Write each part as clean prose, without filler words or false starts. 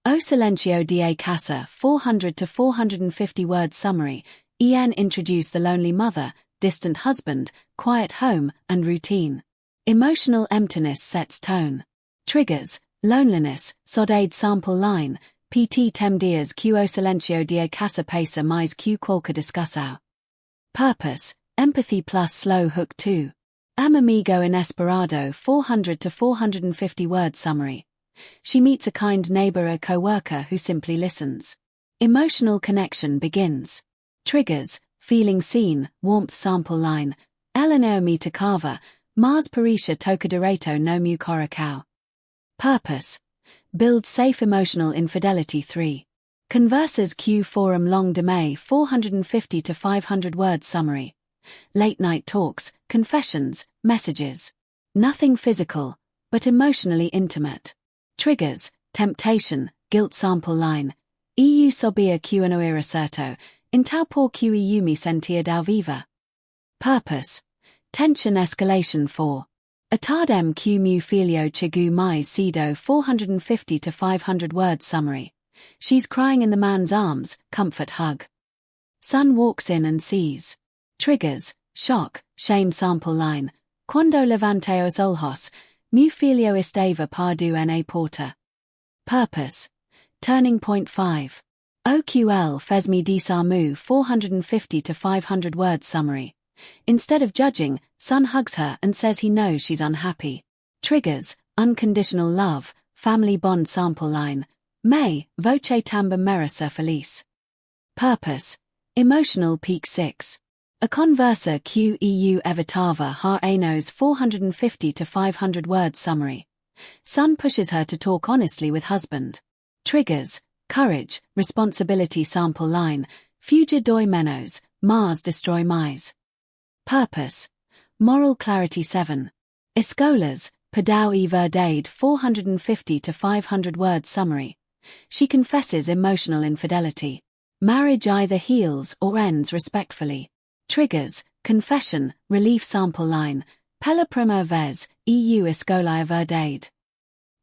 O silencio de casa 400 to 450 word summary. Introduce the lonely mother, distant husband, quiet home, and routine. Emotional emptiness sets tone. Triggers: loneliness, saudade sample line, PT tem dias que o silencio de casa passa mais que qualquer discussão. Purpose: empathy plus slow hook 2. Amigo Inesperado 400 to 450 word summary. She meets a kind neighbor or co-worker who simply listens. Emotional connection begins. Triggers: feeling seen, warmth sample line, Eleanor me tocava, Mars parisha toca direito no meu coração. Purpose: build safe emotional infidelity 3. Converses Q forum long de May 450 to 500 word summary. Late night talks, confessions, messages. Nothing physical, but emotionally intimate. Triggers: temptation, guilt sample line, Eu sabia que não era certo, então por que eu me sentia tão viva. Purpose: tension escalation 4. Atardem que meu filho chegou mais cedo 450 to 500 word summary. She's crying in the man's arms, comfort hug. Son walks in and sees. Triggers: shock, shame sample line, quando levantei os olhos, meu filho estava pardo na porta. Purpose: turning point 5. OQL fez-me disarmu 450 to 500 word summary. Instead of judging, son hugs her and says he knows she's unhappy. Triggers: unconditional love, family bond sample line, May, voce tamba merisa feliz. Purpose: emotional peak 6. A conversa QEU evitava har anos 450 to 500 word summary. Son pushes her to talk honestly with husband. Triggers: courage, responsibility sample line, fuga doi menos, Mars destroy mais. Purpose: moral clarity 7. Escolas, padao e verdade 450 to 500 word summary. She confesses emotional infidelity. Marriage either heals or ends respectfully. Triggers: confession, relief sample line, pela primeira vez, EU escola verdade.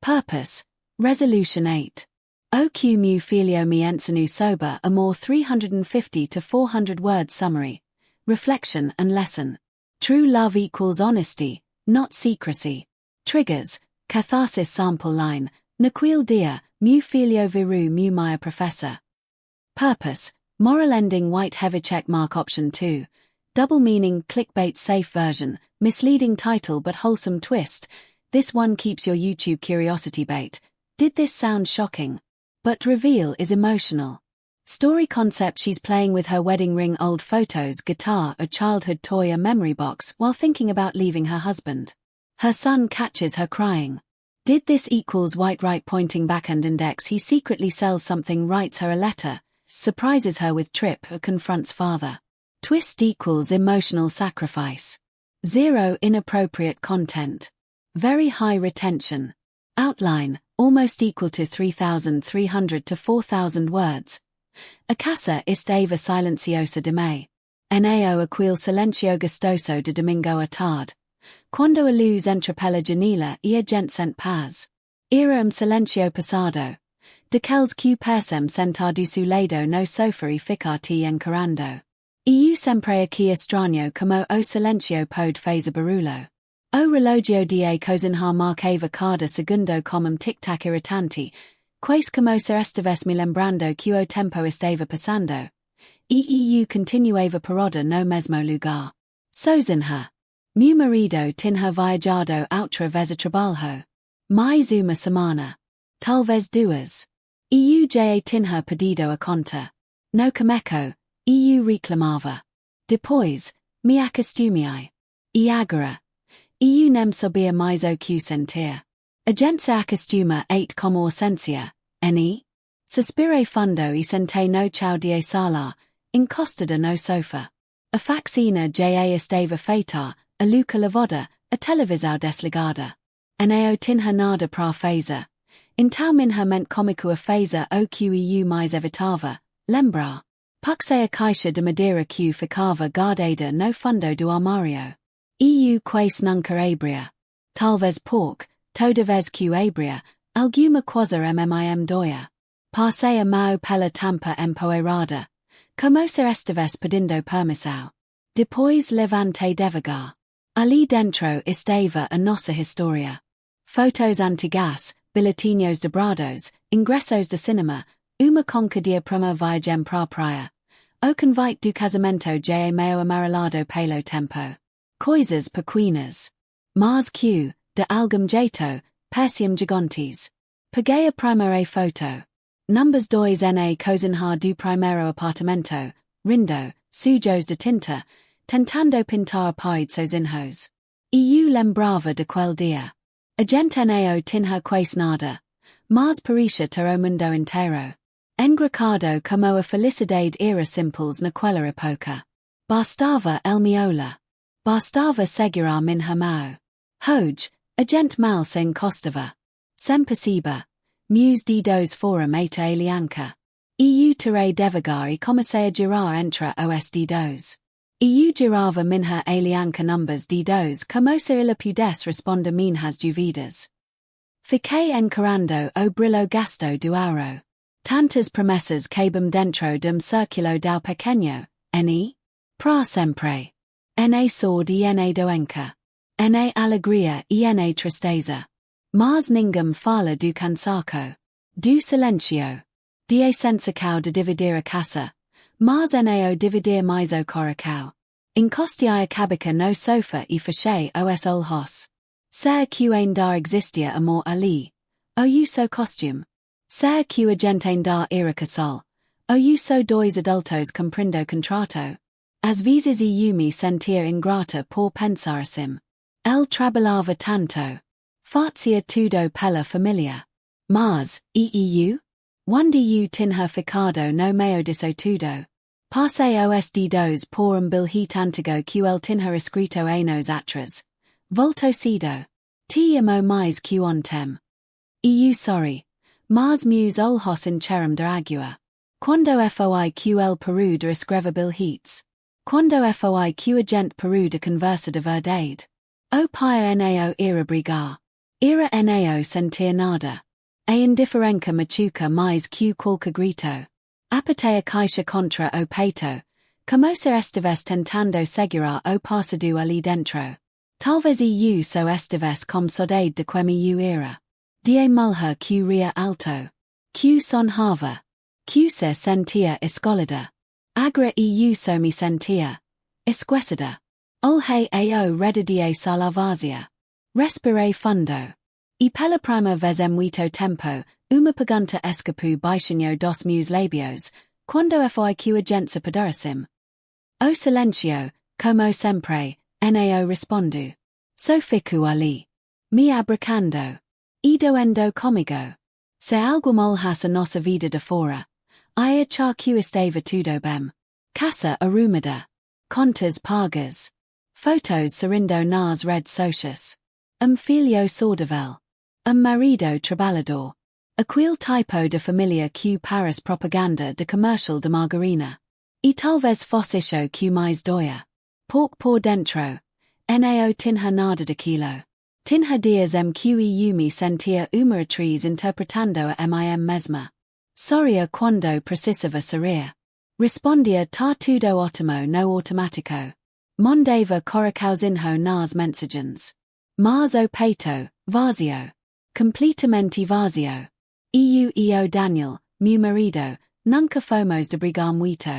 Purpose: resolution 8. OQ meu filho me ensinu sober amor 350 to 400 word summary. Reflection and lesson. True love equals honesty, not secrecy. Triggers: catharsis sample line, naquele dia, meu filho viru meu maior professor. Purpose: moral ending white heavy check mark option 2. Double meaning clickbait safe version, misleading title but wholesome twist. This one keeps your YouTube curiosity bait. Did this sound shocking? But reveal is emotional. Story concept: she's playing with her wedding ring, old photos, guitar, a childhood toy, a memory box while thinking about leaving her husband. Her son catches her crying. Did this equals white right pointing backhand index? He secretly sells something, writes her a letter, surprises her with trip, or confronts father. Twist equals emotional sacrifice. 0 inappropriate content. Very high retention. Outline, almost equal to 3,300 to 4,000 words. A casa estava silenciosa de May. Nao aquele silencio gostoso de domingo à tarde. Quando a luz entra pela janela e a gente sente paz. Era silencio passado. Daqueles que parecem sentar do seu lado no sofá e ficar te encarando. Eu sempre aqui estranho como o silencio pode fazer barulho. O relógio de cozinhar marcava cada segundo como tic-tac irritante, quase como se estivesse me lembrando que o tempo estava passando. Eu continuava parada no mesmo lugar. Sozinha. Meu marido tinha viajado outra vez a trabalho. Mais uma semana. Talvez duas. Eu já tinha pedido a conta. No cameco, eu reclamava. Depois, me acostumei. E agora? Eu nem sabia mais o que sentir. A gente se acostuma 8 como essência, ne? Suspirei fundo e sentei no chão de sala, encostada no sofá. A faxina já estava feita, a luca lavada, a televisão desligada. Aneo tinha nada para fazer. Então minha mente cômico a fazer o que eu mais evitava, lembrar. Puxei a caixa de madeira que ficava guardada no fundo do armário. Eu quase nunca abria. Talvez porque, toda vez que abria, alguma coisa mim doia. Pasea mau pela tampa empoeirada, como ser esta vez pedindo permissão. Depois levante devagar. Ali dentro estava a nossa história. Fotos antigas, bilhetinhos dobrados, ingressos de cinema, uma concadia prima viagem pra praia. O convite do casamento já meio amarelado pelo tempo. Coisas pequenas. Mas que, de algum jeito, pareciam gigantes. Peguei a primeira foto. Numbers 2 na cozinha do primeiro apartamento, rindo, sujos de tinta, tentando pintar a parede sozinhos. Eu lembrava de quel dia. A gente não tinha quase nada. Mas parecia ter o mundo inteiro. Engraçado como a felicidade era simples naquela época. Bastava el miolo. Bastava segurar minha mão. Hoje, a gente mal se encostava. Sem perceber. Meus dedos foram eita alianca. Eu terei devagar e comecei a girar entre os dedos. Eu girava minha alianca numbers dedos como se ela pudesse responder minhas dúvidas. Fiquei encarando o brilho gasto do ouro. Tantas promessas cabem dentro de círculo tão pequeno, ne? Pra sempre. Ne sorte e ne doença. Ne alegria e ne tristeza. Mas ninguém fala do cansaço. Do silêncio. De sensação de dividir a casa. Mas neo dividir mais o coração. Encostiei a cabeça no sofá e fechei os olhos. Ser que ainda existia amor ali. O seu costume. Ser que a gente ainda era casal. O seu dois adultos cumprindo contrato. Às vezes eu me sentia ingrata por pensar assim. Ele trabalhava tanto. Fazia tudo pela família. Mas, eu? Onde eu tinha ficado no meio disso tudo? Passei os dedos por bilhete antigo que ele tinha escrito anos atrás. Voltou cedo. Te amo mais que ontem. Eu sorry. Mas meus olhos encheram de água. Quando foi que ele parou de escrever bilhetes? Quando foi que a gente parou de conversa de verdade? O pai nao era brigar. Era nao sentir nada. A indiferença machuca mais que qualquer grito. Apertei a caixa contra o peito. Como se estivesse tentando segurar o passado ali dentro. Talvez eu só estivesse com saudade de como eu era. De mulher que ria alto. Que sonhava. Que se sentia escolhida. Agora eu só me sentia esquecida. Olhei ao redor de sala vazia. Respirei fundo. E pela prima vez em muito tempo, uma pergunta escapou baixinho dos meus lábios, quando foi que a gente se pudesse. O silêncio, como sempre, nao respondo. Só fico ali. Me abracando. E doendo comigo. Se algo molhasse nossa vida de fora. Ia achar que estava tudo bem. Casa arrumada. Contas pagas. Fotos saindo nas redes sociais. Filho saudável. Marido trabalhador. Aquele tipo de família que parece propaganda de comercial de margarina. E talvez fosse isso que mais doia. Pouco por dentro. Nao tinha nada daquilo. Tinha dias que eu me sentia uma atriz interpretando a mim mesma. Sorria quando precisava sorrir. Respondia tá tudo ótimo no automático. Mondava coraçãozinho nas mensagens. Mas o peito, vazio. Completamente vazio. Eu e o Daniel, meu marido, nunca fomos de brigar muito.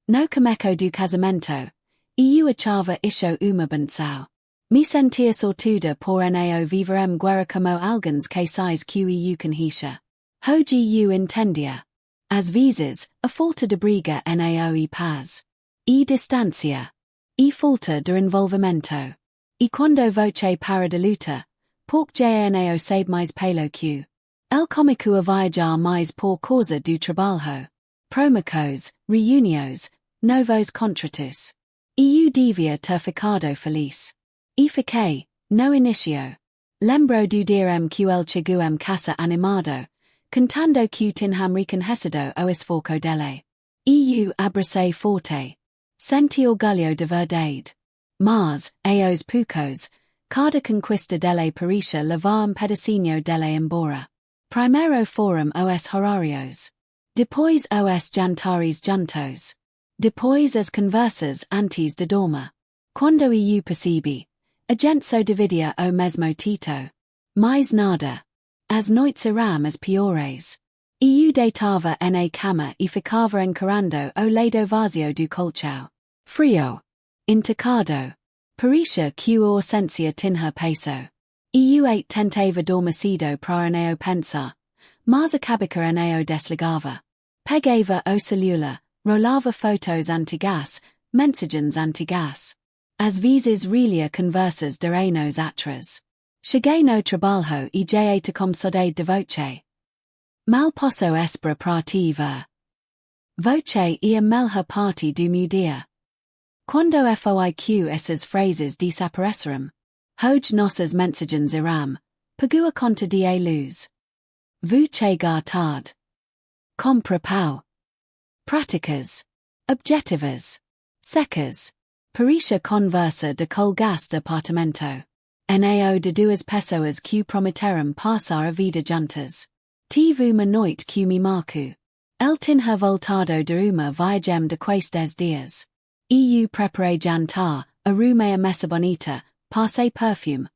No começo do casamento. Eu achava isso uma benção. Me sentia sortuda por nao viverem guerra como alguns casais que eu conhecia. Hoje eu entendia. Às vezes, a falta de briga nao e paz. E distância. E falta de envolvimento. E quando voce para de luta. Pouco nao sabe mais pelo que. El comico a viajar mais por causa do trabalho. Promocos, reuniões, novos contratos. Eu devia ter ficado feliz. E fiquei, no inicio. Lembro do dia que el chegou casa animado, cantando que tinham reconhecido o esforço dele. Eu abracei forte. Senti orgulho de verdade. Mas, aos poucos, cada conquista dele parecia levar pedacinho dele embora. Primeiro foram os horários. Depois os jantares juntos. Depois as conversas antes de dormir. Quando eu percebi. A gente só dividia o mesmo tito. Mais nada. As noites eram as piores. Eu deitava na cama e ficava encarando o lado vazio do colchão. Frio. Enteado. Parecia que a ausência tinha peso. Eu tentava dormido para não pensar. Mas a cabeça não desligava. Pegava o celular, rolava fotos antigas, mensagens antigas. Às vezes relia conversas de anos atrás. Cheguei no trabalho e já te com saudade de voce. Mal posso esperar para te ver. Voce e a melhor parte do meu dia. Quando foiq essas frases desapareceram. Hoje nossas mensagens irão. Pagua conta de luz. Vou chegar tarde. Compra pau. Práticas. Objetivas. Secas. Parecia conversa de colgas de apartamento. Nao de duas pessoas que prometeram passar a vida juntas. Tive uma noite que me marco. El tinha voltado de uma viagem de quase 10 dias. Eu preparei jantar, arrumei a mesa bonita, passei perfume.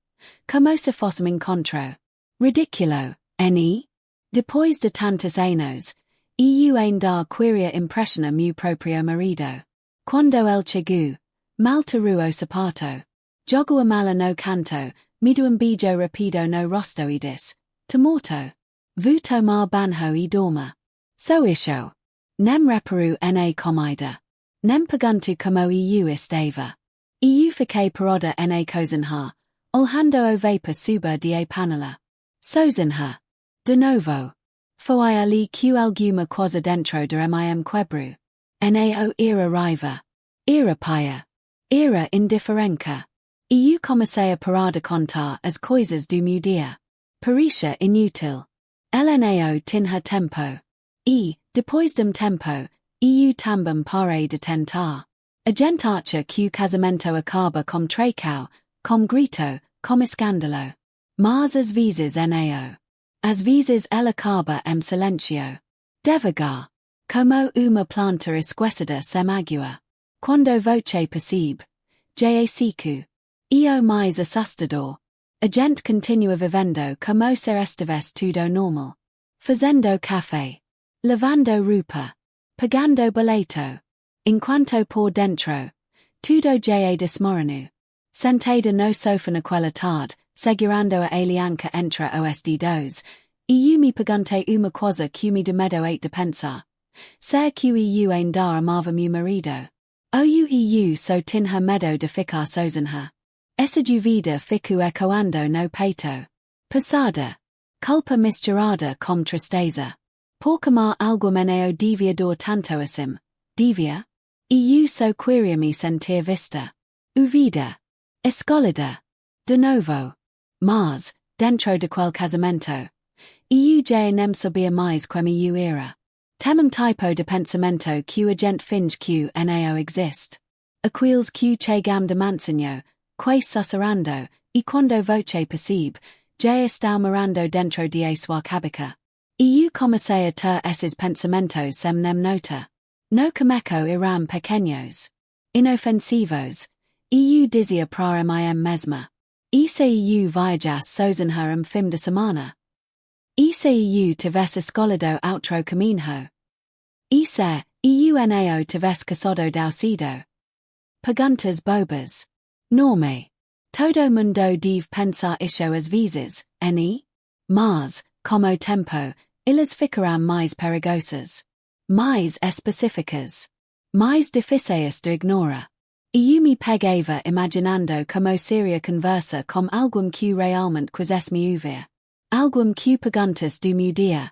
Como se fosse um encontro. Ridículo, ne? Depois de tantos anos, eu ainda queria impressionar meu próprio marido. Quando ele chegou, mal tirou o sapato. Jogo a mala no canto, mido beijo rapido no rosto e disse, Tomorto. Vou tomar banho e dorma. So isho. Nem reparu na comida. Nem pergunto como eu estava. Eu fiquei parada na cozinha, olhando o vapor subir de panela. Sozinha. De novo. Foi ali que alguma coisa dentro de mim quebrou. Na era raiva. Era paia. Era indiferença. Eu comecei a parar de contar as coisas do meu dia. Parecia inútil. LNAO tinha tempo. E, depois de tempo, eu também parei de tentar. A gente acha que o casamento acaba com trocao, com grito, com escândalo. Mas às vezes não. Às vezes ela acaba em silêncio. Devagar. Como uma planta esquecida sem água. Quando voce percebe. Já seco. E o mais assustador. A gente continua vivendo como se estivesse tudo normal. Fazendo café. Lavando roupa. Pagando boleto. Enquanto por dentro. Tudo já desmoreno. Sentada no sofá naquela tarde, segurando a aliança entre os dedos, eu me perguntei uma coisa que me dá medo de pensar. Será que eu ainda amava meu marido? Ou eu só tinha medo de ficar sozinha? Essa dúvida ficou ecoando no peito. Pesada. Culpa misturada com tristeza. Por amar algo meneo devia dor tanto assim. Devia? Eu só queria me sentir vista. Uvida. Escolhida. De novo. Mas, dentro de quel casamento. Eu já nem sabia mais como eu era. Tem tipo de pensamento que a gente finge que não existe. Aqueles que chegam de mansinho, quase sussurrando, e quando voce percebe, já está morando dentro de sua cabeça. Eu comecei a ter esses pensamentos sem nem nota. No começo eram pequenos. Inofensivos. Eu dizia para mim mesma. E se eu viajasse sozinha fim de semana? E se eu tivesse escolhido outro caminho? E se eu não tivesse casado daucido? Perguntas bobas. Norme. Todo mundo deve pensar isso às vezes, ne? Mas, como tempo, elas ficarão mais perigosas. Mais específicas. Mais difíceis de ignorar. Eu me pegava imaginando como seria conversa com algum que realmente quisesse me ouvir. Algum que perguntasse do meu dia.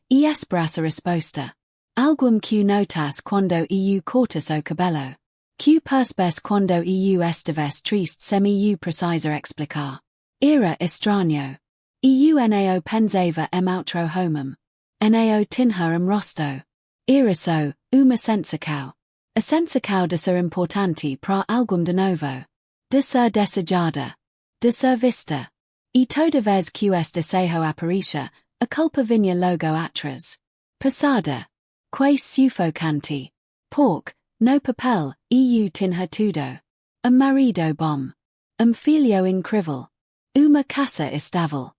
E esperasse a resposta. Algum que notasse quando eu cortasse o cabelo. Que percebesse quando eu estivesse triste sem eu precisar explicar. Era estranho. Eu não pensava outro homem. Não tinha rosto. Era só uma sensação. A sensação de ser importante para algum de novo. De ser desejada. De ser vista. E toda vez que esse desejo aparecia, a culpa vinha logo atrás. Passada. Que suffocanti. Pork, no papel, eu tinha tudo. Marido bom. Filho incrível. Uma casa estável.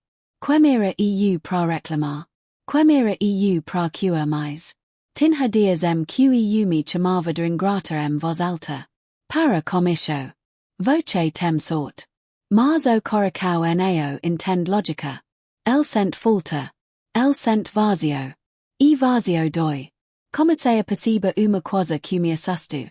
Quemira eu para reclamar. Quemira eu para cura mais. Tinha dias que eu me chamava de ingrata voz alta. Para comicho. Voce tem sort. Mas o coracao nao intend logica. El sent falta. El sent vazio. E vazio doi. Comecei a perceber uma coisa que me assusto.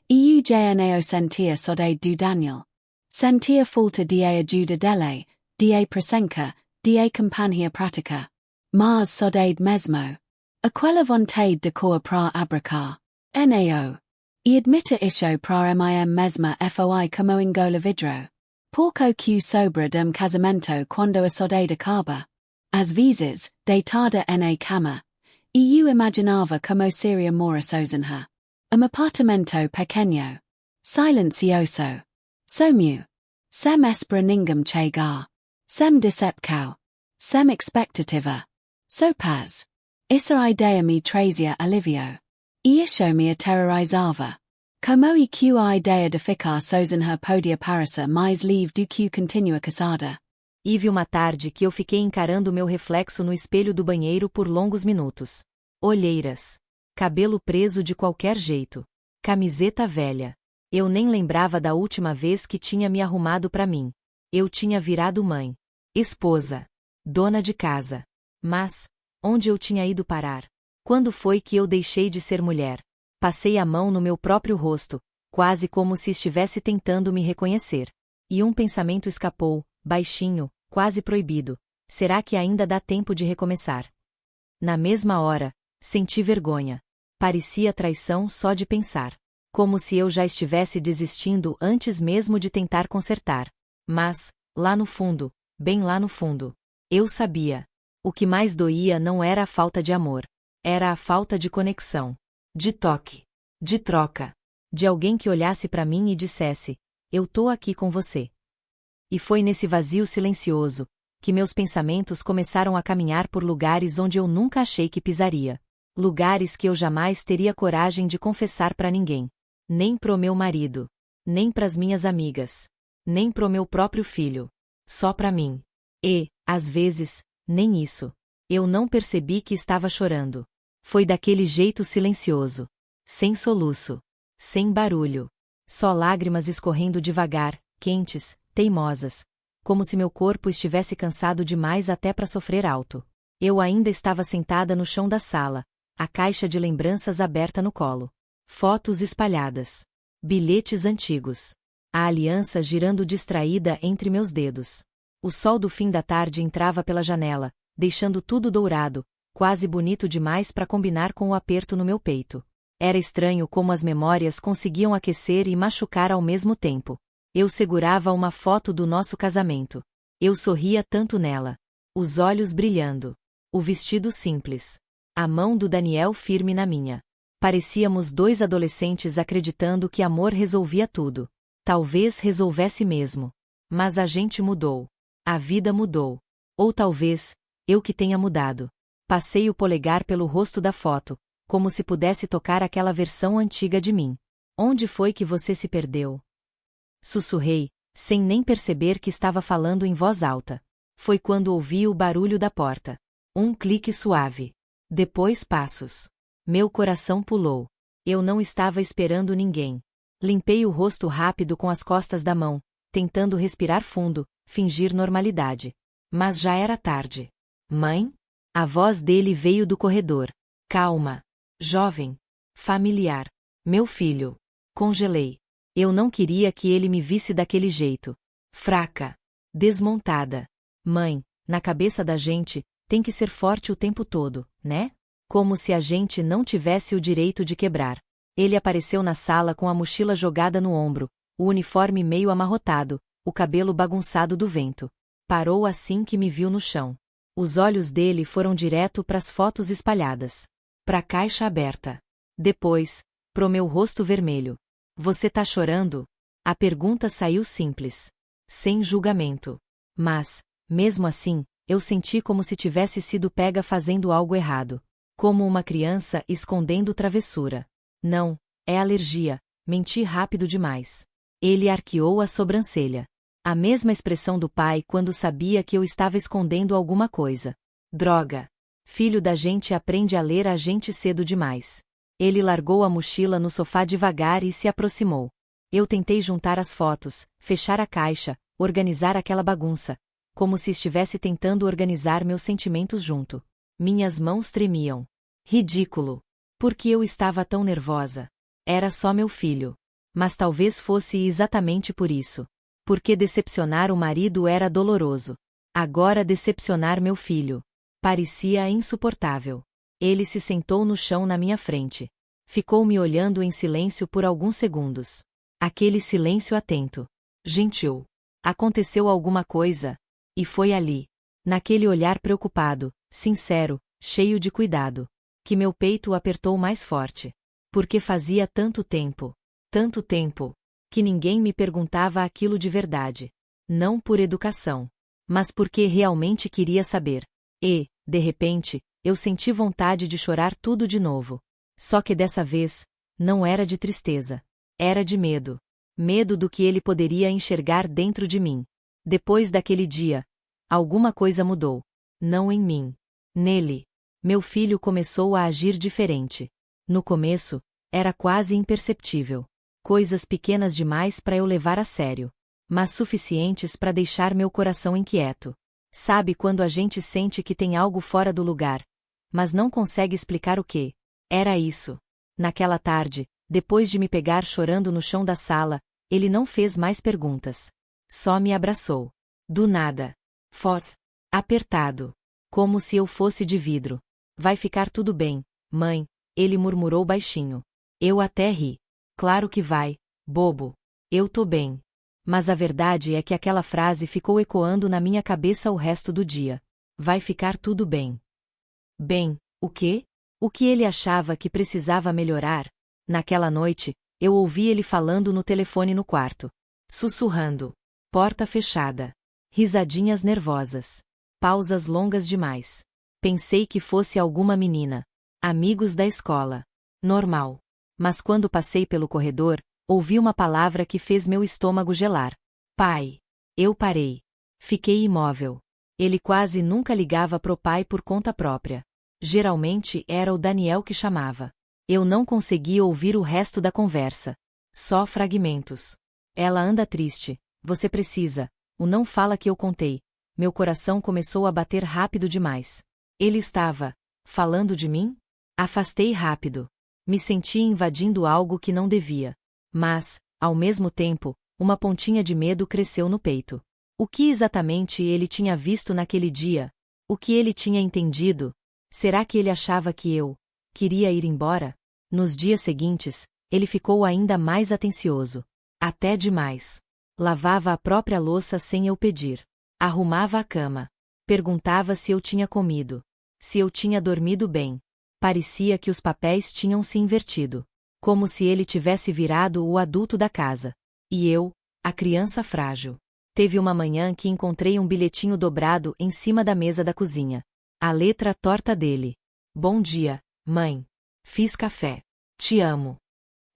Eu já nao sentia sode do Daniel. Sentia falta de ajuda dele, de presença, de companhia prática. Mas sode mesmo. Aquela vontade de cor para abracar. Nao. E admita isso para mim mesma foi como engola vidro. Porco que sobra casamento quando a sode acaba. Às vezes, deitada na cama. Eu imaginava como seria mora sozinha. Apartamento pequeno. Silencioso. Somio. Sem espera ninguém chegar. Sem decepção. Sem expectativa. So paz. Essa ideia me trazia alívio. E isso me aterrorizava. Como e que a ideia de ficar sozinha podia parecer mais livre do que continua casada. Houve uma tarde que eu fiquei encarando meu reflexo no espelho do banheiro por longos minutos. Olheiras. Cabelo preso de qualquer jeito. Camiseta velha. Eu nem lembrava da última vez que tinha me arrumado para mim. Eu tinha virado mãe. Esposa. Dona de casa. Mas, onde eu tinha ido parar? Quando foi que eu deixei de ser mulher? Passei a mão no meu próprio rosto, quase como se estivesse tentando me reconhecer. E um pensamento escapou, baixinho, quase proibido. Será que ainda dá tempo de recomeçar? Na mesma hora, senti vergonha. Parecia traição só de pensar. Como se eu já estivesse desistindo antes mesmo de tentar consertar. Mas, lá no fundo, bem lá no fundo, eu sabia. O que mais doía não era a falta de amor. Era a falta de conexão. De toque. De troca. De alguém que olhasse para mim e dissesse: eu tô aqui com você. E foi nesse vazio silencioso que meus pensamentos começaram a caminhar por lugares onde eu nunca achei que pisaria. Lugares que eu jamais teria coragem de confessar para ninguém. Nem pro meu marido. Nem pras minhas amigas. Nem pro meu próprio filho. Só para mim. E, às vezes, nem isso. Eu não percebi que estava chorando. Foi daquele jeito silencioso. Sem soluço. Sem barulho. Só lágrimas escorrendo devagar, quentes, teimosas. Como se meu corpo estivesse cansado demais até para sofrer alto. Eu ainda estava sentada no chão da sala, a caixa de lembranças aberta no colo. Fotos espalhadas. Bilhetes antigos. A aliança girando distraída entre meus dedos. O sol do fim da tarde entrava pela janela, deixando tudo dourado, quase bonito demais para combinar com o aperto no meu peito. Era estranho como as memórias conseguiam aquecer e machucar ao mesmo tempo. Eu segurava uma foto do nosso casamento. Eu sorria tanto nela. Os olhos brilhando. O vestido simples. A mão do Daniel firme na minha. Parecíamos dois adolescentes acreditando que amor resolvia tudo. Talvez resolvesse mesmo. Mas a gente mudou. A vida mudou. Ou talvez, eu que tenha mudado. Passei o polegar pelo rosto da foto, como se pudesse tocar aquela versão antiga de mim. Onde foi que você se perdeu? Sussurrei, sem nem perceber que estava falando em voz alta. Foi quando ouvi o barulho da porta. Um clique suave. Depois passos. Meu coração pulou. Eu não estava esperando ninguém. Limpei o rosto rápido com as costas da mão, tentando respirar fundo, fingir normalidade. Mas já era tarde. Mãe? A voz dele veio do corredor. Calma. Jovem. Familiar. Meu filho. Congelei. Eu não queria que ele me visse daquele jeito. Fraca. Desmontada. Mãe, na cabeça da gente, tem que ser forte o tempo todo, né? Como se a gente não tivesse o direito de quebrar. Ele apareceu na sala com a mochila jogada no ombro, o uniforme meio amarrotado, o cabelo bagunçado do vento. Parou assim que me viu no chão. Os olhos dele foram direto para as fotos espalhadas. Para a caixa aberta. Depois, pro meu rosto vermelho. Você tá chorando? A pergunta saiu simples. Sem julgamento. Mas, mesmo assim, eu senti como se tivesse sido pega fazendo algo errado. Como uma criança escondendo travessura. Não, é alergia, menti rápido demais. Ele arqueou a sobrancelha. A mesma expressão do pai quando sabia que eu estava escondendo alguma coisa. Droga! Filho da gente aprende a ler a gente cedo demais. Ele largou a mochila no sofá devagar e se aproximou. Eu tentei juntar as fotos, fechar a caixa, organizar aquela bagunça, como se estivesse tentando organizar meus sentimentos junto. Minhas mãos tremiam. Ridículo! Por que eu estava tão nervosa? Era só meu filho. Mas talvez fosse exatamente por isso. Porque decepcionar o marido era doloroso. Agora decepcionar meu filho. Parecia insuportável. Ele se sentou no chão na minha frente. Ficou me olhando em silêncio por alguns segundos. Aquele silêncio atento. Gentil. Aconteceu alguma coisa? E foi ali, naquele olhar preocupado, sincero, cheio de cuidado, que meu peito apertou mais forte. Porque fazia tanto tempo, que ninguém me perguntava aquilo de verdade. Não por educação, mas porque realmente queria saber. E, de repente, eu senti vontade de chorar tudo de novo. Só que dessa vez, não era de tristeza. Era de medo. Medo do que ele poderia enxergar dentro de mim. Depois daquele dia, alguma coisa mudou. Não em mim. Nele. Meu filho começou a agir diferente. No começo, era quase imperceptível. Coisas pequenas demais para eu levar a sério. Mas suficientes para deixar meu coração inquieto. Sabe quando a gente sente que tem algo fora do lugar, mas não consegue explicar o que? Era isso. Naquela tarde, depois de me pegar chorando no chão da sala, ele não fez mais perguntas. Só me abraçou. Do nada. Forte. Apertado. Como se eu fosse de vidro. Vai ficar tudo bem, mãe, ele murmurou baixinho. Eu até ri. Claro que vai, bobo. Eu tô bem. Mas a verdade é que aquela frase ficou ecoando na minha cabeça o resto do dia. Vai ficar tudo bem. Bem, o quê? O que ele achava que precisava melhorar? Naquela noite, eu ouvi ele falando no telefone no quarto. Sussurrando. Porta fechada. Risadinhas nervosas. Pausas longas demais. Pensei que fosse alguma menina. Amigos da escola. Normal. Mas quando passei pelo corredor, ouvi uma palavra que fez meu estômago gelar. Pai. Eu parei. Fiquei imóvel. Ele quase nunca ligava pro pai por conta própria. Geralmente era o Daniel que chamava. Eu não conseguia ouvir o resto da conversa. Só fragmentos. Ela anda triste. Você precisa. O não fala que eu contei. Meu coração começou a bater rápido demais. Ele estava falando de mim? Afastei rápido. Me senti invadindo algo que não devia. Mas, ao mesmo tempo, uma pontinha de medo cresceu no peito. O que exatamente ele tinha visto naquele dia? O que ele tinha entendido? Será que ele achava que eu queria ir embora? Nos dias seguintes, ele ficou ainda mais atencioso. Até demais. Lavava a própria louça sem eu pedir. Arrumava a cama. Perguntava se eu tinha comido. Se eu tinha dormido bem. Parecia que os papéis tinham se invertido. Como se ele tivesse virado o adulto da casa. E eu, a criança frágil. Teve uma manhã que encontrei um bilhetinho dobrado em cima da mesa da cozinha. A letra torta dele. Bom dia, mãe. Fiz café. Te amo.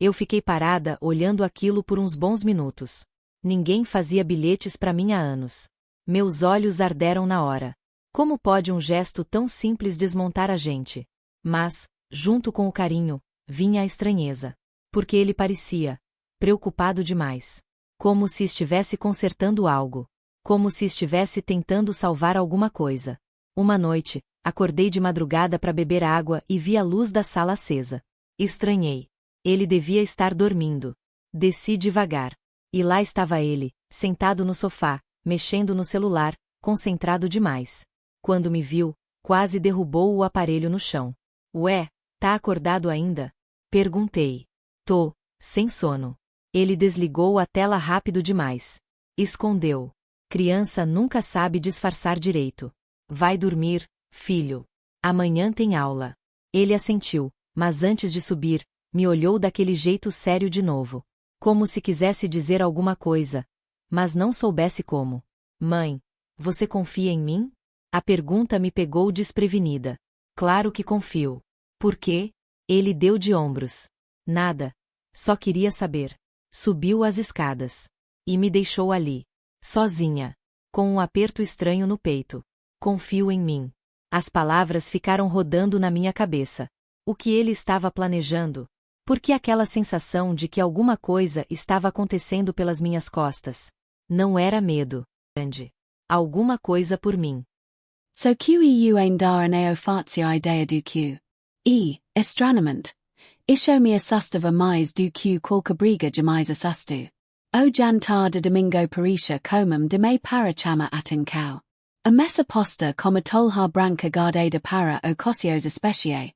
Eu fiquei parada olhando aquilo por uns bons minutos. Ninguém fazia bilhetes para mim há anos. Meus olhos arderam na hora. Como pode um gesto tão simples desmontar a gente? Mas, junto com o carinho, vinha a estranheza. Porque ele parecia preocupado demais. Como se estivesse consertando algo. Como se estivesse tentando salvar alguma coisa. Uma noite, acordei de madrugada para beber água e vi a luz da sala acesa. Estranhei. Ele devia estar dormindo. Desci devagar. E lá estava ele, sentado no sofá, mexendo no celular, concentrado demais. Quando me viu, quase derrubou o aparelho no chão. Ué, tá acordado ainda? Perguntei. Tô, sem sono. Ele desligou a tela rápido demais. Escondeu. Criança nunca sabe disfarçar direito. Vai dormir, filho. Amanhã tem aula. Ele assentiu, mas antes de subir, me olhou daquele jeito sério de novo. Como se quisesse dizer alguma coisa, mas não soubesse como. Mãe, você confia em mim? A pergunta me pegou desprevenida. Claro que confio. Por quê? Ele deu de ombros. Nada. Só queria saber. Subiu as escadas. E me deixou ali. Sozinha. Com um aperto estranho no peito. Confio em mim. As palavras ficaram rodando na minha cabeça. O que ele estava planejando? Por que aquela sensação de que alguma coisa estava acontecendo pelas minhas costas? Não era medo. Grande. Alguma coisa por mim. So QEU ainda neofatio idea do Q. Estranament. Isho me assustava mais do que qualquer jamais assusto. O jantar de domingo parisha comum de me para chama atincao. A messa posta como tolha branca guardada para ocasiões especiais.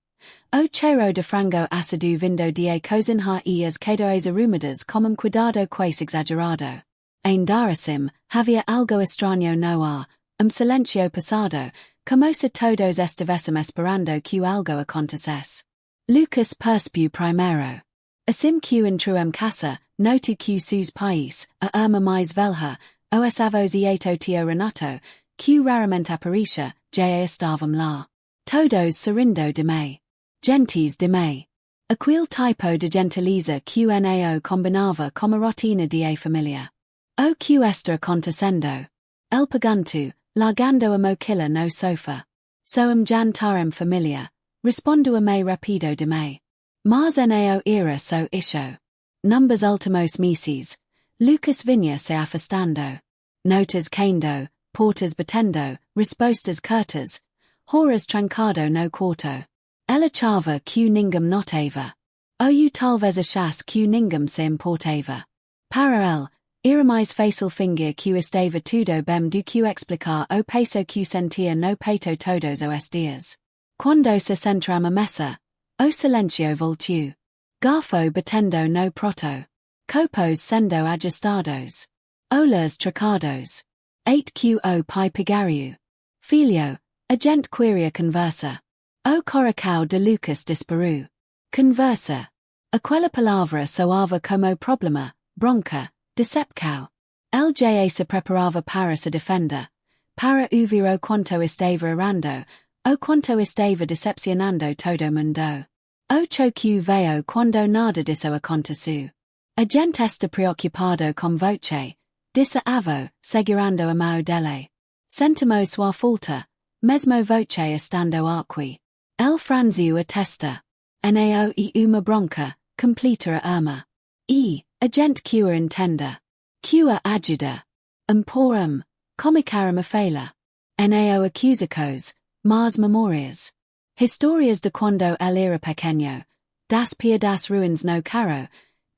O cheiro de frango assado vindo de cozinhar e as queiroes arrumadas como cuidado quase exagerado. Aindaracim, havia algo extraño no ar, silencio pasado, como se todos estivessem esperando que algo acontecesse. Lucas percebiu primeiro. Assim que entrou casa, notou que seus pais, a irmã mais velha, os avós e o tio Renato, que raramente aparecia, já estavam lá. Todos sorrindo de me. Gentis de me. Aquele tipo de gentileza que nao combinava com a rotina de família. O que está acontecendo? El pergunto, largando a mochila no sofá. Soam jantarem familia. Respondo a me rapido de me. Mas nao era so isho. Numbers ultimos meses. Lucas vinha se afastando. Notas caindo, portas batendo, respostas curtas. Horas trancado no quarto. Ela chava que ninguém notava. Ou talvez achasse que ninguém se importava. Para ele, era mais fácil fingir que estava tudo bem do que explicar o peso que sentia no peito todos os dias. Quando se centram a mesa, o silencio voltou. Garfo batendo no proto. Copos sendo ajustados. Olhos trocados. 8 pai pegario. Filho, a gente queria conversa. O coração de Lucas disparou. Conversa. Aquela palavra soava como problema, bronca, decepção. Ele já se preparava para se defender. Para ouvir o quanto estava errando, o quanto estava decepcionando todo mundo. O choque veio quando nada disso aconteceu. A gente está preocupado com voce. Disse avô, segurando a mão dele. Sentimos sua falta, mesmo voce estando aqui. El franziu a testa. Nao e uma bronca, completa a irmã. A gente cua entenda. Cua ajuda. Emporum, comicaram a feila. Nao accusacos, mas memórias. Histórias de quando ele era pequeno. Das piadas ruins no carro.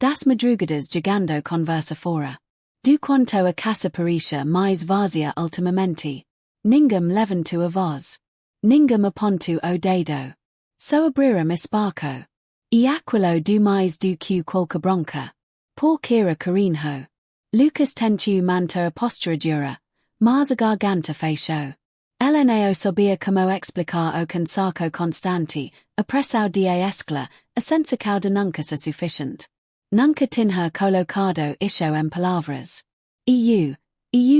Das madrugadas jogando conversa fora. Do quanto a casa parisha mais vazia ultimamente. Ninguém levantou a voz. Ninguém apontou o dedo. So abriram espaço. E aquilo do mais do que qualquer bronca. Por queira carinho. Lucas tentou manter a postura dura, mas a garganta fechou. Ele não sabia como explicar o cansaço constante, a pressão de escala, a sensação de nunca ser suficiente. Nunca tinha colocado isso em palavras. Eu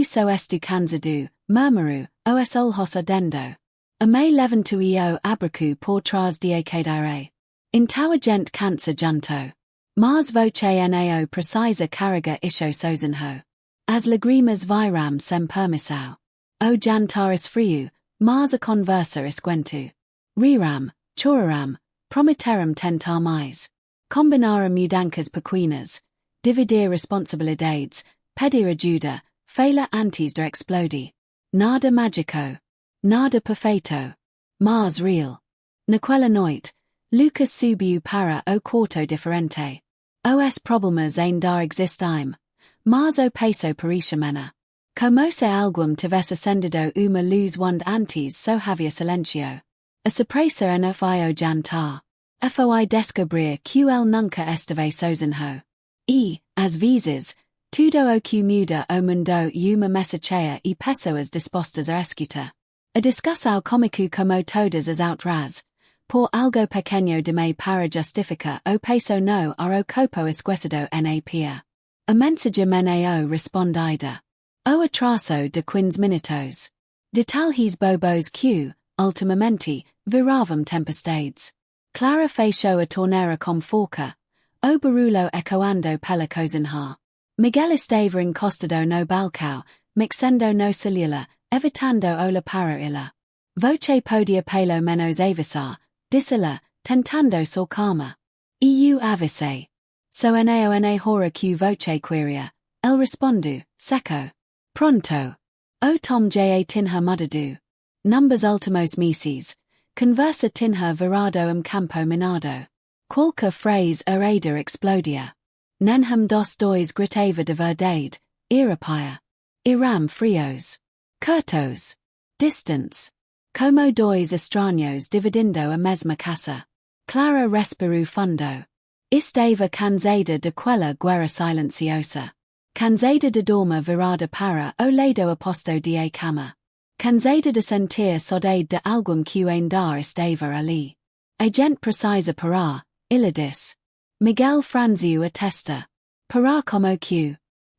só estou cansado, murmurou, os olhos ardendo. A me levanto o abraço por trás de cadeira. Então a gente cansa junto. Mas voce nao precisa carrega isso sozinho. As lágrimas viram sem permissão. O jantar esfriou, mas a conversa esquentou. Riram, choraram, prometeram tentar mais. Combinaram mudanças pequenas. Dividir responsabilidades, pedir ajuda, falar antes de explodir. Nada mágico. Nada perfeito. Mas real. Naquela noite, Lucas subiu para o quarto diferente. Os problemas ainda existem. Mas o peso parecia menor. Como se alguém tivesse acendido uma luz onde antes só havia silêncio. A surpresa no foi o jantar. Foi descobrir que ele nunca esteve sozinho. E, às vezes, tudo o que muda o mundo uma mesa cheia e pessoas dispostas a escutar. A discussão cômico como todas as outras. Por algo pequeno de me para justificar o peso no o copo esquecido na pia. A mensagem meneo respondida. O atraso de 15 minutos. De tal his bobos que, ultimamente, viravam tempestades. Clara fecho a tornera com forca, o barulho ecoando pela cozinha. Miguel estava encostado no balcão, mixendo no celular, evitando ola para illa. Voce podia pelo menos avisar, disse-la, tentando sua calma. Eu avisei. So na hora que voce queria, el respondo, seco. Pronto. O tom ja tinha mudado. Numbers ultimos meses, conversa tinha virado campo minado. Qualquer phrase arada explodia. Nenhum dos dois gritava de verdade, irapia. Iram frios. Curtos. Distance. Como dois estranhos dividindo a mesma casa. Clara respirou fundo. Estava cansada de quella guerra silenciosa. Cansada de dormir virada para o lado oposto de cama. Cansada de sentir saudade de algum que ainda estava ali. A gente precisa parar, ela disse. Miguel franziu a testa. Parar como que?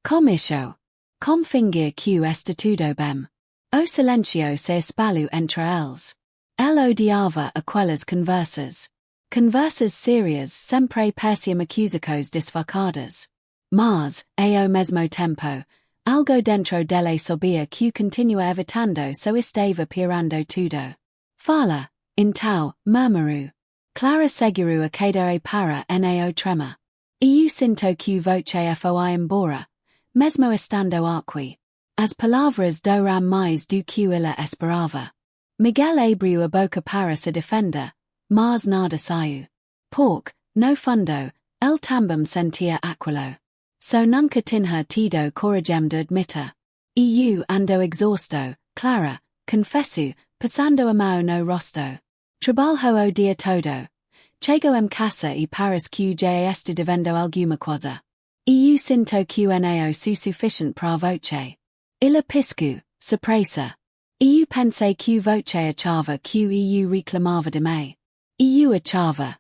Como isso? Como fingir que está tudo bem? O silêncio se espalhou entre eles. Ele odiava aquelas conversas. Conversas sérias sempre pareciam acusicos disfarçadas. Mas, ao mesmo tempo, algo dentro dele sabia que continua evitando so estava pirando tudo. Fala, então, murmurou. Clara segurou a cadeira para nao trema. Eu sinto que voce foi embora, mesmo estando aqui. As palavras duram mais do que ela esperava. Miguel abriu a boca para se defender, mas nada saiu. Porque, no fundo, ele também sentia aquilo. So nunca tinha tido coragem de admitir. Eu ando exausto, Clara, confesso, passando a mão no rosto. Trabalho o dia todo. Chego casa e parece que já estou devendo alguma coisa. Eu sinto que não sou suficiente para voce. Ela pisco, surpresa. Eu pensei que voce achava que eu reclamava de mim. Eu achava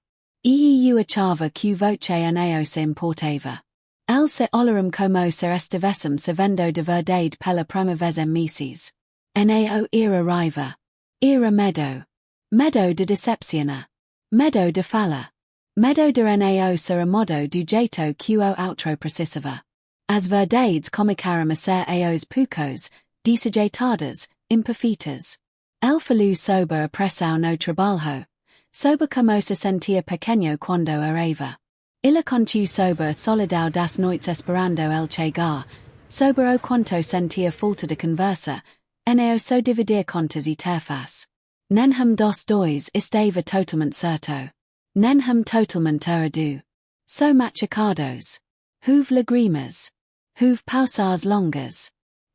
que voce não se importava. El se olaram como se estivessem sabendo de verdade pela primeira vez em meses. Nao era raiva. Era medo. Medo de decepciona. Medo de fala. Medo de nao ser a modo do jeito que o outro precisava. As verdades comicaram a ser aos poucos, desajeitadas, imperfeitas. El falou sobre a pressão no trabalho, sobre como se sentia pequeno quando arreva. Ela contou sobre a solidão das noites esperando el chegar, sobre o quanto sentia falta de conversa, nao so dividir contas e tarefas. Nenhum dos dois estava totalmente certo. Nenhum totalmente errado. So machucados. Houve lágrimas. Houve pausas longas.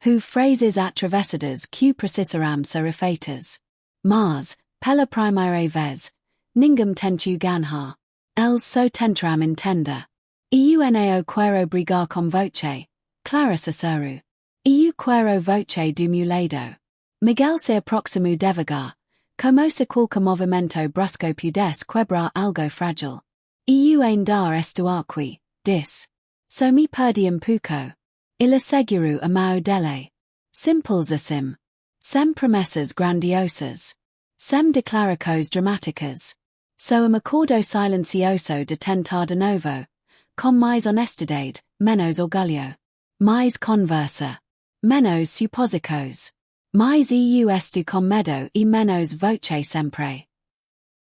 Houve frases atravessadas que precisaram ser refeitas. Mas, pela primeira vez, ninguém tentou ganhar. Eles só tentaram entender. Eu não quero brigar com voce, Clara Cicero. Eu quero voce do meu lado. Miguel se aproximou devagar, como se qualquer movimento brusco pudesse quebrar algo frágil. Eu ainda estou aqui, disse. So me perdi pouco. Ele segurou a mão dele. Simples assim. Sem promessas grandiosas. Sem declarações dramáticas. So um acordo silencioso de tentar de novo, com mais honestidade, menos orgulho. Mais conversa. Menos supósitos. Mais eu estou com medo e menos voce sempre.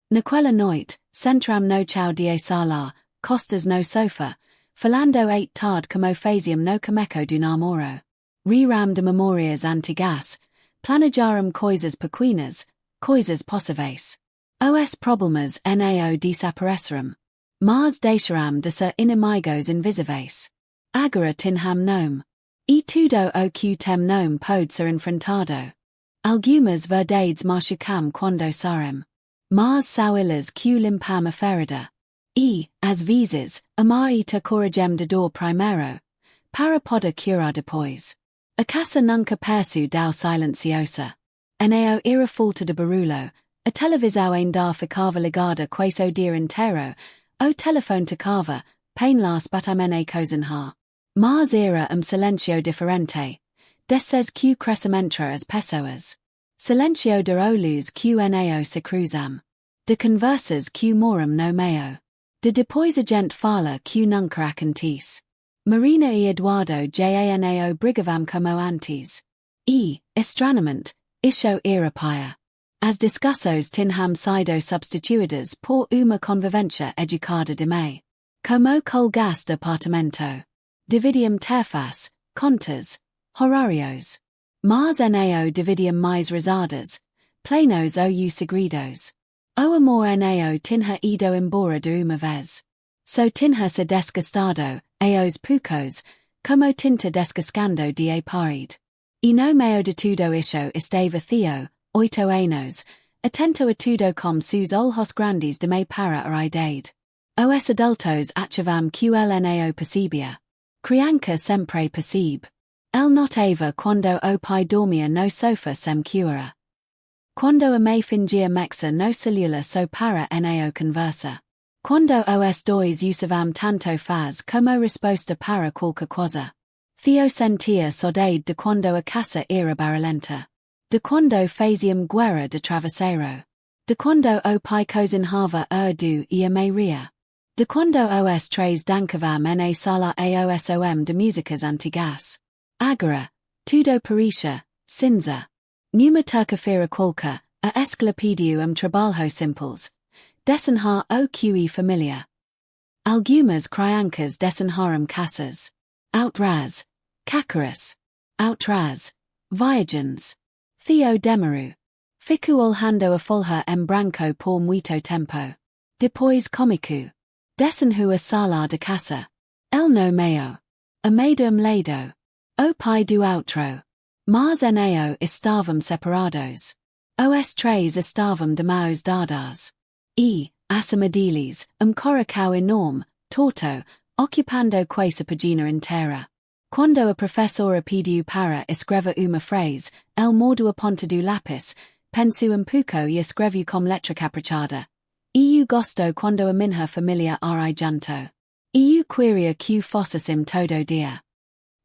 Naquela noite, centram no chão de sala, costas no sofá, falando tarde como faziam no cameco do namoro. Riram de memórias antigas, planejaram coisas pequenas, coisas possíveis. Os problemas não desapareceram. Mas deixaram de ser inimigos invisíveis. Agora tinham nome. E tudo o que tem nome pode ser enfrentado. Algumas verdades machucam quando saem. Mas são elas que limpam a ferida. E, às vezes, amar e ter coragem de dor primeiro, para poder curar depois. A casa nunca percebeu dao silenciosa. Não era falta de barulho. A televisão ainda ficava ligada quase o dia inteiro, o telefone tocava, painlas batamene cozinha. Mas era silêncio diferente. Desses que crescem entre as pessoas. Silêncio de olhos que não se cruzam. De conversas que moram no meio. De depois a gente fala que nunca acontece. Marina e Eduardo Janao brigavam como antes. Estranhamente, isso era paia. As discussos tinham sido substituídas por uma convivência educada de mei. Como colgas de apartamento. Dividiam tarefas, contas, horários. Mas nao dividiam mais risadas, plenos ou segredos. O amor nao tinha ido embora de uma vez. So tinha se desgastado, aos poucos, como tinta descascando de pared. E no meio de tudo isso estava Theo, 8 anos, atento a tudo com seus olhos grandes de me para a idade. Os adultos achavam que ele nao percebia. Criança sempre percebe. Ele notava quando o pai dormia no sofá sem cura. Quando a mãe fingia mexa no celular so para nao conversa. Quando os dois usavam tanto faz como resposta para qualquer coisa. Theo sentia saudade de quando a casa era barulhenta. De quando faziam guerra de travesseiro. De quando o pai cozinhava urdu e a mãe ria. De quando os três dancavam na sala aosom de músicas antigas. Agora, tudo parecia, cinza. Numa terça-feira qualquer, a escalapédio trabalho simples. Desenhar o que familiar. Algumas crianças desenharam caças. Outras, cacaras. Outras, viagens. Theo Demaru. Fico olhando a folha em branco por muito tempo. Depois comico. Desenho a sala de caça. El no meio. A meio lado. O pai do outro. Mas nao estavam separados. Os três estavam de mãos dadas. Assamadiles, coracao enorme, torto, ocupando quase a página inteira. Quando a professora pediu para escrever uma frase, el mordo a ponta do lápis, penso pouco e escrevo com letra caprichada. Gosto quando a minha família ai janto. Queria que fossim todo dia.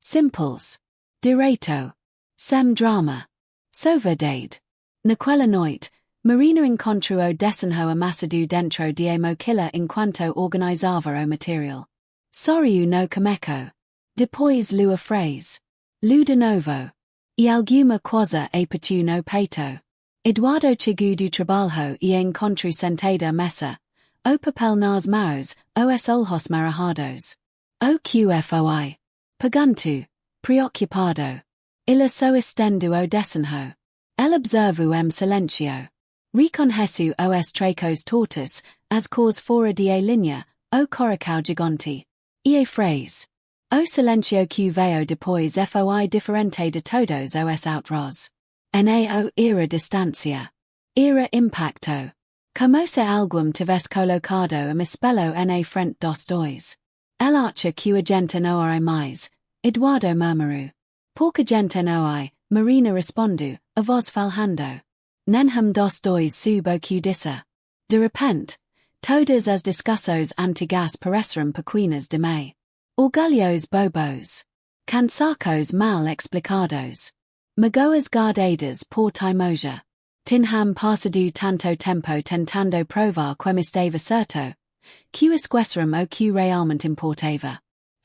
Simples. Direito. Sem drama. So verdade. Naquela noite, Marina encontrou o desenho amassado dentro de mochila enquanto organizava o material. Sorriu no cameco. Depois leu a frase. Leu de novo. E alguma coisa apertou no peito. Eduardo chegou do trabalho e encontrou sentada à mesa. O papel nas mãos, os olhos marrados. O que foi? Perguntou, preocupado. Ele só estendeu o desenho. Ele observou silêncio. Reconheceu os tracos tortos, as cores fora de linha, o coracao gigante. E a frase. O silêncio que veio depois foi diferente de todos os outros. Nao era distância. Era impacto. Como se alguém tivesse colocado a espelho na frente dos dois. El acha que a gente não ora mais. Eduardo murmurou. Pouca gente não ai, Marina respondeu, a voz falhando. Nenhum dos dois soube o que disse. De repente, todas as discussões antigas pareceram pequenas de mei. Orgulhos bobos. Cansacos mal explicados. Magoas guardadas por teimosia. Tinham passado tanto tempo tentando provar como estava certo. Que esqueceram o que realmente importava.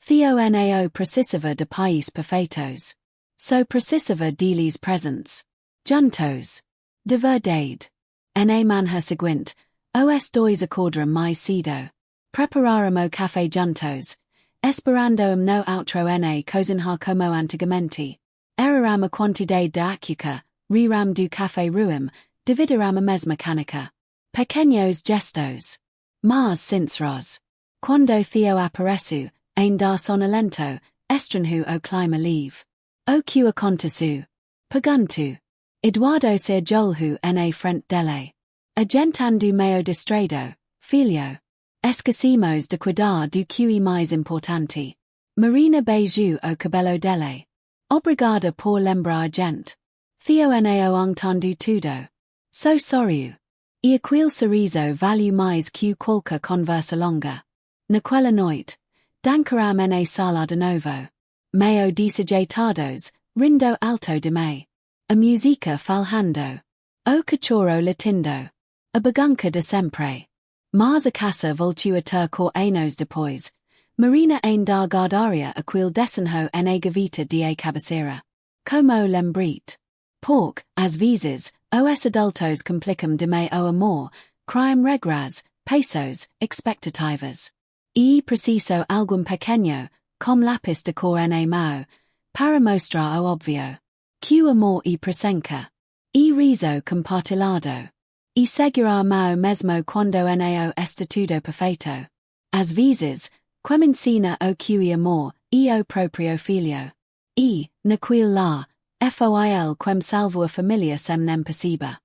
Theo nao precisava de pais perfeitos. So precisava deles presentes. Juntos. De verdade. Na manhã seguinte, os dois acordaram mais cedo. Prepararam o café juntos. Esperando no outro na cozinhar como antigamente. Eraram a quantidade de açúcar, riram do café ruim, dividiram a mesma caneca. Pequenos gestos. Mas sinceros. Quando Theo apareceu, dar sonolento, estranho o clima livre. O que aconteceu? Perguntou. Eduardo se jolhu na frente dele. A gente ando meio distraído, filho. Esquecemos de cuidar do que mais importante. Marina beijou o cabelo dele. Obrigada por lembrar a gente. Theo nao entendo tudo. So sorriu. E aquele sorriso valeu mais que qualquer conversa longa. Naquela noite, dancaram na sala de novo. Meio desajeitados, rindo alto de me. A música falhando. O cachorro latindo. Abagunca de sempre. Mars a casa voltua cor anos depois. Marina ain da guardaria aquil desenho na gavita de cabeceira. Como lembrete. Pork, as vezes, os adultos complicam de me o amor, crime regras, pesos, expectativas. E preciso algum pequeño, com lápis de cor na mão, para mostrar o obvio. Que amor e presença. E riso compartilhado. E seguirá mão mesmo quando nao está tudo perfeito. Às vezes, quem ensina o que amor, e o próprio filho. E, naquele lá, foil quem salvo a família sem nem perceba.